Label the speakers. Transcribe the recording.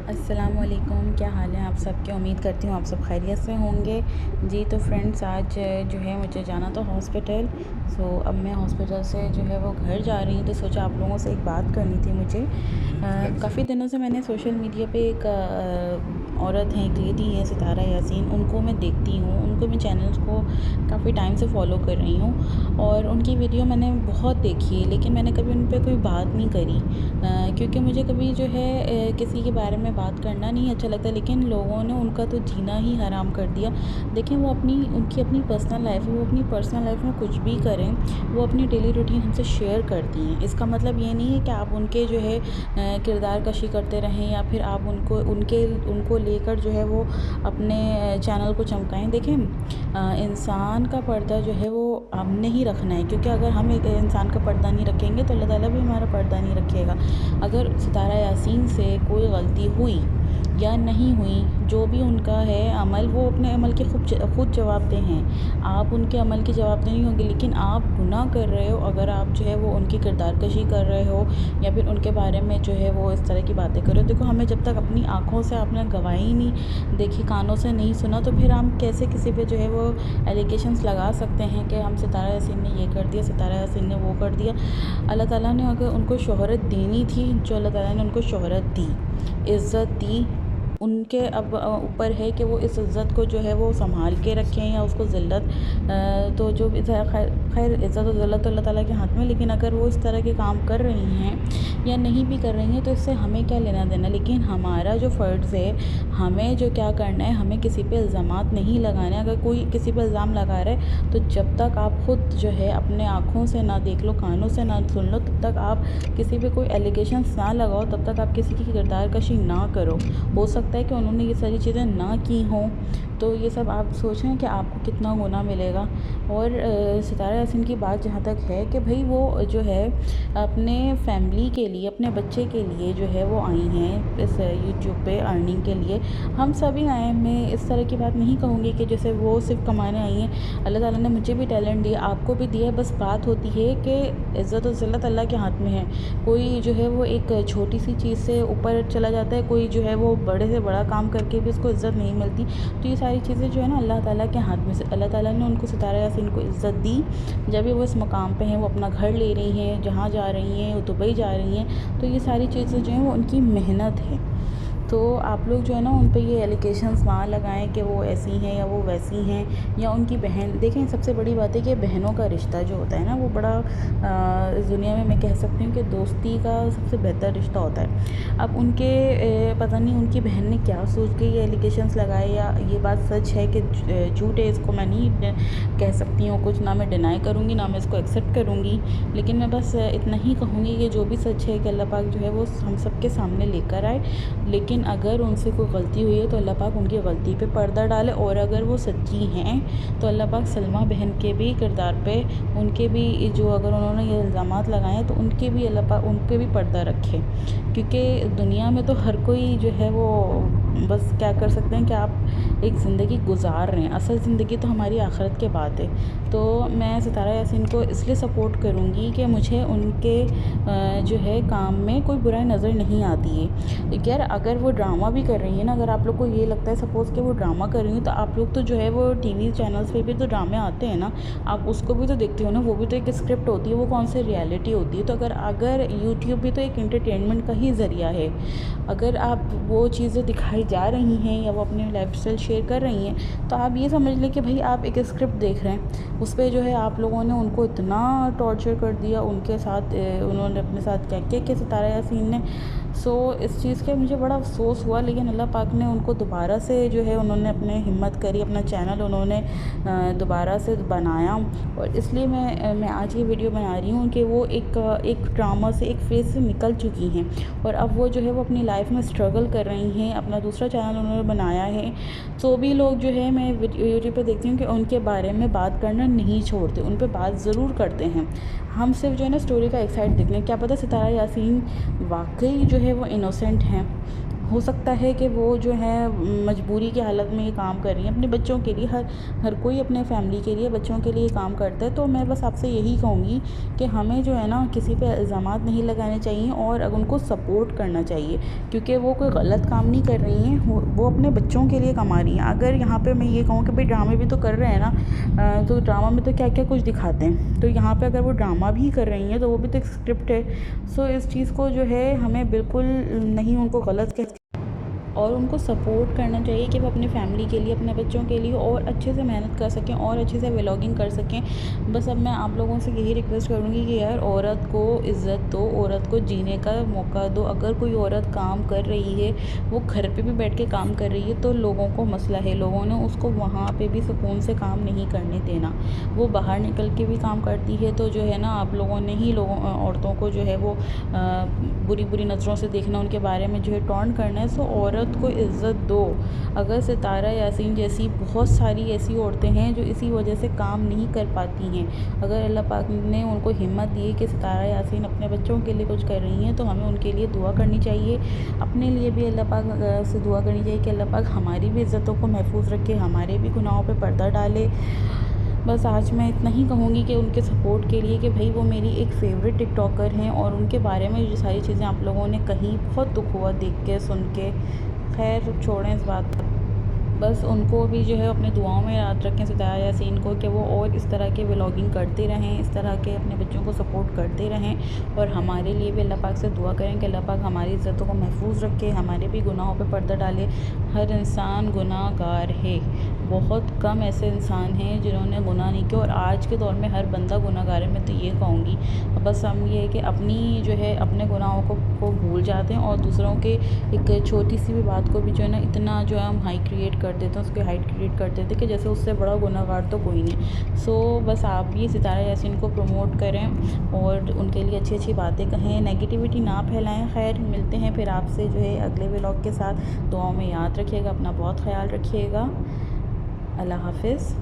Speaker 1: अस्सलामुअलैकुम, क्या हाल है आप सबके। उम्मीद करती हूँ आप सब खैरियत से होंगे। जी तो फ्रेंड्स, आज जो है मुझे जाना था हॉस्पिटल। अब मैं हॉस्पिटल से जो है वो घर जा रही हूँ, तो सोचा आप लोगों से एक बात करनी थी मुझे। काफ़ी दिनों से मैंने सोशल मीडिया पे एक औरत हैं, एक लेडी हैं, सितारा यासीन, उनको मैं देखती हूँ। उनको मैं चैनल्स को काफ़ी टाइम से फॉलो कर रही हूँ और उनकी वीडियो मैंने बहुत देखी है, लेकिन मैंने कभी उन पे कोई बात नहीं करी, क्योंकि मुझे कभी जो है किसी के बारे में बात करना नहीं अच्छा लगता, लेकिन लोगों ने उनका तो जीना ही हराम कर दिया। देखें, वो उनकी अपनी पर्सनल लाइफ है, वो अपनी पर्सनल लाइफ में कुछ भी करें, वो अपनी डेली रूटीन हमसे शेयर करती हैं। इसका मतलब ये नहीं है कि आप उनके जो है किरदार कशी करते रहें या फिर आप उनको लेकर जो है वो अपने चैनल को चमकाएं। देखें, इंसान का पर्दा जो है वो हमने ही रखना है, क्योंकि अगर हम एक इंसान का पर्दा नहीं रखेंगे तो अल्लाह ताला भी हमारा पर्दा नहीं रखेगा। अगर सितारा यासीन से कोई गलती हुई या नहीं हुई, जो भी उनका है अमल, वो अपने अमल के खुद जवाबदेह हैं। आप उनके अमल की जवाबदेह नहीं होंगे, लेकिन आप गुनाह कर रहे हो अगर आप जो है वो उनकी किरदारकशी कर रहे हो या फिर उनके बारे में जो है वो इस तरह की बातें कर रहे हो। देखो, हमें जब तक अपनी आँखों से आपने गवाही नहीं देखी, कानों से नहीं सुना, तो फिर हम कैसे किसी पे जो है वो एलिगेशंस लगा सकते हैं कि हम सितारा यासीन ने ये कर दिया, सितारा यासीन ने वो कर दिया। अल्लाह ताला ने अगर उनको शोहरत देनी थी, जो अल्लाह ताला ने उनको शोहरत दी, इज़्ज़त दी, उनके अब ऊपर है कि वो इस इज़्ज़त को जो है वो संभाल के रखें या उसको ज़िल्लत, तो जो भी खैर इज़्ज़त और ज़िल्लत तो अल्लाह ताला के हाथ में। लेकिन अगर वो इस तरह के काम कर रही हैं या नहीं भी कर रही हैं, तो इससे हमें क्या लेना देना। लेकिन हमारा जो फ़र्ज़ है, हमें जो क्या करना है, हमें किसी पे इल्ज़ामात नहीं लगाने। अगर कोई किसी पे इल्ज़ाम लगा रहा है, तो जब तक आप ख़ुद जो है अपने आँखों से ना देख लो, कानों से ना सुन लो, तब तक आप किसी पे कोई एलिगेशंस ना लगाओ, तब तक आप किसी की किरदारकशी ना करो। हो सकता है कि उन्होंने ये सारी चीज़ें ना की हों, तो ये सब आप सोचें कि आपको कितना गुनाह मिलेगा। और सितारा यासीन की बात जहाँ तक है कि भाई वो जो है अपने फैमिली के लिए, अपने बच्चे के लिए जो है वो आई हैं इस यूट्यूब पे अर्निंग के लिए। हम सभी आए हैं, मैं इस तरह की बात नहीं कहूँगी कि जैसे वो सिर्फ कमाने आई हैं। अल्लाह ताला ने मुझे भी टैलेंट दिया, आपको भी दिया है। बस बात होती है कि इज़्ज़त और ज़िल्लत अल्लाह के हाथ में है। कोई जो है वो एक छोटी सी चीज़ से ऊपर चला जाता है, कोई जो है वो बड़े से बड़ा काम करके भी उसको इज़्ज़त नहीं मिलती। तो ये सारी चीज़ें जो है ना अल्लाह ताला के हाथ में से, अल्लाह ताला ने उनको, सितारा यासीन को इज़्ज़त दी। जब भी वो इस मकाम पे हैं, वो अपना घर ले रही हैं, जहाँ जा रही हैं, वो दुबई जा रही हैं, तो ये सारी चीज़ें जो हैं वो उनकी मेहनत है। तो आप लोग जो है ना उन पे ये एलिगेशंस ना लगाएं कि वो ऐसी हैं या वो वैसी हैं या उनकी बहन। देखें, सबसे बड़ी बात है कि बहनों का रिश्ता जो होता है ना, वो बड़ा इस दुनिया में मैं कह सकती हूँ कि दोस्ती का सबसे बेहतर रिश्ता होता है। अब उनके पता नहीं उनकी बहन ने क्या सोच के ये एलिगेशंस लगाए, या ये बात सच है कि झूठ है, इसको मैं नहीं कह सकती हूँ कुछ, ना मैं डिनाई करूँगी ना मैं इसको एक्सेप्ट करूँगी। लेकिन मैं बस इतना ही कहूँगी कि जो भी सच है कि अल्लाह पाक जो है वो हम सब के सामने लेकर आए। लेकिन अगर उनसे कोई गलती हुई है तो अल्लाह पाक उनकी गलती पे पर्दा डाले, और अगर वो सच्ची हैं तो अल्लाह पाक सलमा बहन के भी किरदार पे, उनके भी जो, अगर उन्होंने ये इल्ज़ामात लगाए हैं तो उनके भी अल्लाह पाक उन पे भी पर्दा रखे। क्योंकि दुनिया में तो हर कोई जो है वो बस क्या कर सकते हैं कि आप एक ज़िंदगी गुजार रहे हैं, असल ज़िंदगी तो हमारी आखिरत के बाद है। तो मैं सितारा यासीन को इसलिए सपोर्ट करूँगी कि मुझे उनके जो है काम में कोई बुराई नज़र नहीं आती है। यार, अगर वो ड्रामा भी कर रही है ना, अगर आप लोग को ये लगता है सपोज़ कि वो ड्रामा कर रही हूँ, तो आप लोग तो जो है वो टीवी चैनल्स पे भी तो ड्रामे आते हैं ना, आप उसको भी तो देखते हो ना। वो भी तो एक स्क्रिप्ट होती है, वो कौन सी रियलिटी होती है। तो अगर यूट्यूब भी तो एक एंटरटेनमेंट का ही ज़रिया है। अगर आप वो चीज़ें दिखाई जा रही हैं या वो अपनी लाइफस्टाइल शेयर कर रही हैं, तो आप ये समझ लें कि भाई आप एक स्क्रिप्ट देख रहे हैं, उस पे जो है आप लोगों ने उनको इतना टॉर्चर कर दिया, उनके साथ उन्होंने अपने साथ क्या क्या किया सितारा यासीन ने। इस चीज़ का मुझे बड़ा अफ़सोस हुआ, लेकिन अल्लाह पाक ने उनको दोबारा से जो है उन्होंने अपने हिम्मत करी, अपना चैनल उन्होंने दोबारा से बनाया। और इसलिए मैं आज ये वीडियो बना रही हूँ कि वो एक ड्रामा से, एक फेज़ से निकल चुकी हैं, और अब वो जो है वो अपनी लाइफ में स्ट्रगल कर रही हैं। अपना दूसरा चैनल उन्होंने बनाया है। तो भी लोग जो है, मैं यूट्यूब पे देखती हूँ कि उनके बारे में बात करना नहीं छोड़ते, उन पे बात ज़रूर करते हैं। हम सिर्फ जो है ना स्टोरी का एक साइड देखते हैं। क्या पता सितारा यासीन वाकई जो है वो इनोसेंट हैं, हो सकता है कि वो जो है मजबूरी की हालत में ये काम कर रही हैं अपने बच्चों के लिए। हर हर कोई अपने फैमिली के लिए, बच्चों के लिए काम करता है। तो मैं बस आपसे यही कहूँगी कि हमें जो है ना किसी पे इल्ज़ामात नहीं लगाने चाहिए और उनको सपोर्ट करना चाहिए, क्योंकि वो कोई गलत काम नहीं कर रही हैं, वो अपने बच्चों के लिए कमा रही हैं। अगर यहाँ पे मैं ये कहूँ कि भाई ड्रामे भी तो कर रहे हैं ना, तो ड्रामा में तो क्या क्या कुछ दिखाते हैं, तो यहाँ पे अगर वो ड्रामा भी कर रही हैं तो वो भी तो एक स्क्रिप्ट है। सो इस चीज़ को जो है हमें बिल्कुल नहीं उनको गलत कह और उनको सपोर्ट करना चाहिए कि वो अपनी फ़ैमिली के लिए, अपने बच्चों के लिए और अच्छे से मेहनत कर सकें और अच्छे से व्लॉगिंग कर सकें। बस अब मैं आप लोगों से यही रिक्वेस्ट करूँगी कि यार औरत को इज़्ज़त दो, औरत को जीने का मौका दो। अगर कोई औरत काम कर रही है, वो घर पे भी बैठ के काम कर रही है, तो लोगों को मसला है, लोगों ने उसको वहाँ पे भी सुकून से काम नहीं करने देना। वो बाहर निकल के भी काम करती है, तो जो है ना आप लोगों ने ही औरतों को जो है वो बुरी बुरी नज़रों से देखना, उनके बारे में जो है टॉन्ट करना है। सो औरत को इज़्ज़त दो। अगर सितारा यासीन जैसी बहुत सारी ऐसी औरतें हैं जो इसी वजह से काम नहीं कर पाती हैं, अगर अल्लाह पाक ने उनको हिम्मत दी है कि सितारा यासीन अपने बच्चों के लिए कुछ कर रही हैं, तो हमें उनके लिए दुआ करनी चाहिए। अपने लिए भी अल्लाह पाक से दुआ करनी चाहिए कि अल्लाह पाक हमारी भी इज़्ज़तों को महफूज रखे, हमारे भी गुनाहों पे पर्दा डाले। बस आज मैं इतना ही कहूँगी कि उनके सपोर्ट के लिए कि भाई वो मेरी एक फ़ेवरेट टिकटॉकर हैं और उनके बारे में जो सारी चीज़ें आप लोगों ने कही, बहुत दुख हुआ देख के, सुन के। खैर छोड़ें इस बात को। बस उनको भी जो है अपने दुआओं में याद रखें, सितारा यासीन को, कि वो और इस तरह के व्लॉगिंग करते रहें, इस तरह के अपने बच्चों को सपोर्ट करते रहें। और हमारे लिए भी अल्लाह पाक से दुआ करें कि अल्लाह पाक हमारी इज़्ज़तों को महफूज रखे, हमारे भी गुनाहों पे पर्दा डाले। हर इंसान गुनाहगार है, बहुत कम ऐसे इंसान हैं जिन्होंने गुनाह नहीं किया, और आज के दौर में हर बंदा गुनाहगार है, मैं तो ये कहूँगी। बस हम ये है कि अपनी जो है अपने गुनाहों को भूल जाते हैं और दूसरों के एक छोटी सी भी बात को भी जो है ना इतना जो है हम हाई क्रिएट कर देते हैं, उसकी हाइट क्रिएट कर देते हैं कि जैसे उससे बड़ा गुनहगार तो कोई नहीं। सो बस आप भी सितारा यासीन को प्रमोट करें और उनके लिए अच्छी अच्छी बातें कहें, नेगेटिविटी ना फैलाएं। खैर मिलते हैं फिर आपसे जो है अगले व्लॉग के साथ। दुआओं में याद रखिएगा, अपना बहुत ख्याल रखिएगा। अल्लाह हाफ़िज़।